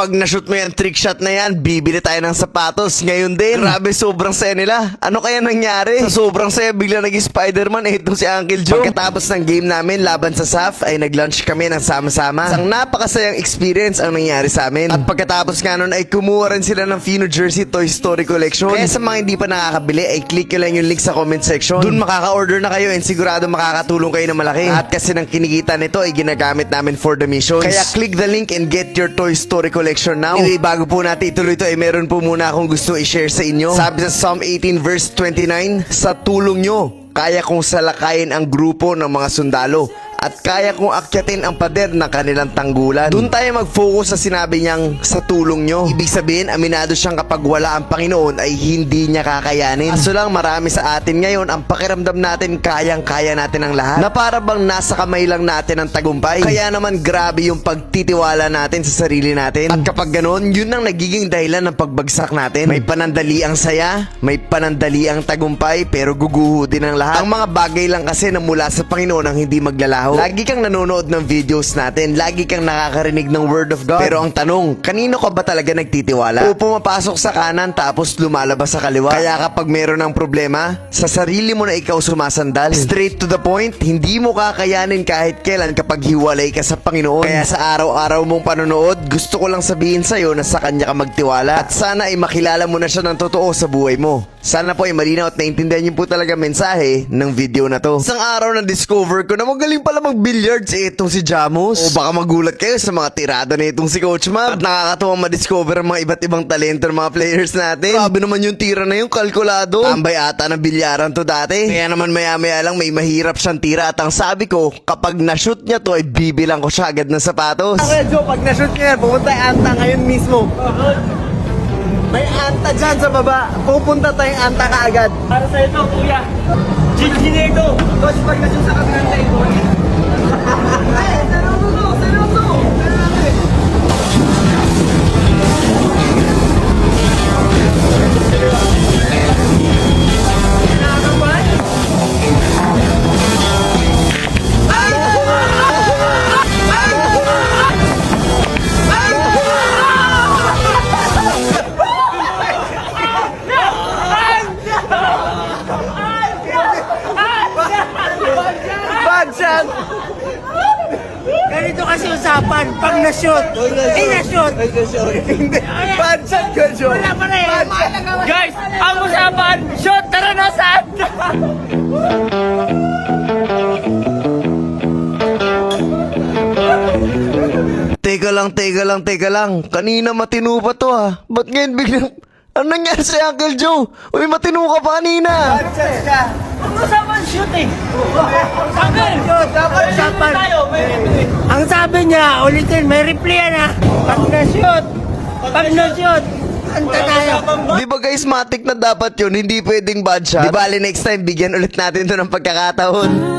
pag na-shoot mo yan, trick shot na yan, bibili tayo ng sapatos. Ngayon din, grabe, sobrang saya nila. Ano kaya nangyari? Sa sobrang saya, bigla naging Spider-Man, itong si Uncle Joe. Pagkatapos ng game namin laban sa SAF, ay nag-lunch kami ng sama-sama. Isang napakasayang experience ang nangyari sa amin. At pagkatapos nga nun, ay kumuha rin sila ng Fino Jersey Toy Story Collection. Kaya sa mga hindi pa nakakabili, ay click nyo lang yung link sa comment section. Doon makaka-order na kayo and sigurado makakatulong kayo ng malaki. At kasi ng kinikita nito ay ginagamit namin for the missions. Kaya click the link and get your Toy Story Collection now. Anyway, bago po natin ituloy ito, ay meron po muna akong gusto i-share sa inyo. Sabi sa Psalm 18 verse 29, sa tulong nyo, kaya kong salakayin ang grupo ng mga sundalo at kaya kong akyatin ang pader ng kanilang tanggulan. Doon tayo mag-focus sa sinabi niyang sa tulong nyo. Ibig sabihin, aminado siyang kapag wala ang Panginoon ay hindi niya kakayanin. Kaso lang, marami sa atin ngayon ang pakiramdam natin kayang-kaya natin ang lahat. Na para bang nasa kamay lang natin ang tagumpay. Kaya naman grabe yung pagtitiwala natin sa sarili natin. At kapag ganon, yun ang nagiging dahilan ng pagbagsak natin. May panandali ang saya, may panandali ang tagumpay, pero guguho din ang lahat. Ang mga bagay lang kasi na mula sa Panginoon ang hindi maglalaho. Lagi kang nanonood ng videos natin, lagi kang nakakarinig ng Word of God. Pero ang tanong, kanino ka ba talaga nagtitiwala? O pumapasok sa kanan tapos lumalabas sa kaliwa? Kaya kapag meron ng problema, sa sarili mo na ikaw sumasandal. Straight to the point, hindi mo kakayanin kahit kailan kapag hiwalay ka sa Panginoon. Kaya sa araw-araw mong panonood, gusto ko lang sabihin sa'yo na sa Kanya ka magtiwala. At sana ay makilala mo na siya ng totoo sa buhay mo. Sana po ay malinaw at naintindihan niyo po talaga mensahe ng video na to. Isang araw na discover ko na magaling pala mag-billiards itong si Jamus. O baka magulat kayo sa mga tirada na itong si Coach Mag. At nakakatuwang ma-discover ang mga iba't ibang talento ng mga players natin. Grabe naman yung tira na yung kalkulado. Tambay ata ng bilyaran to dati. Kaya naman maya-maya lang may mahirap siyang tira. At ang sabi ko, kapag na-shoot niya to ay bibilang ko siya agad ng sapatos. Okay, Joe, pag na-shoot niya yan, pumunta yung Anta ngayon mismo. May Anta dyan sa baba. Pupunta tayong Anta kaagad. Para sa ito, kuya. GG na ito. Coach, pag na-shoot sa kabilang tayo. Ay, seryoso. Bagshot! Ganito kasi usapan, pag na-shoot, na-shoot. Hindi. Bagshot ko, Joe. Wala pa rin. Guys, ang usapan, shoot, tara na saan? Teka lang. Kanina matino pa to ha. Ba't ngayon biglang... Ano nangyari si Uncle Joe? Uy, matino ka pa kanina. Bagshot ka. Ang usapan, shoot eh. Sabi, Dapat usapan. tayo, may replay. Ang sabi niya, ulitin, may replay yan ha. Pag na-shoot, anta tayo. Di ba guys, matik na dapat yun, hindi pwedeng bad shot. Di bali next time, bigyan ulit natin to ng pagkakataon.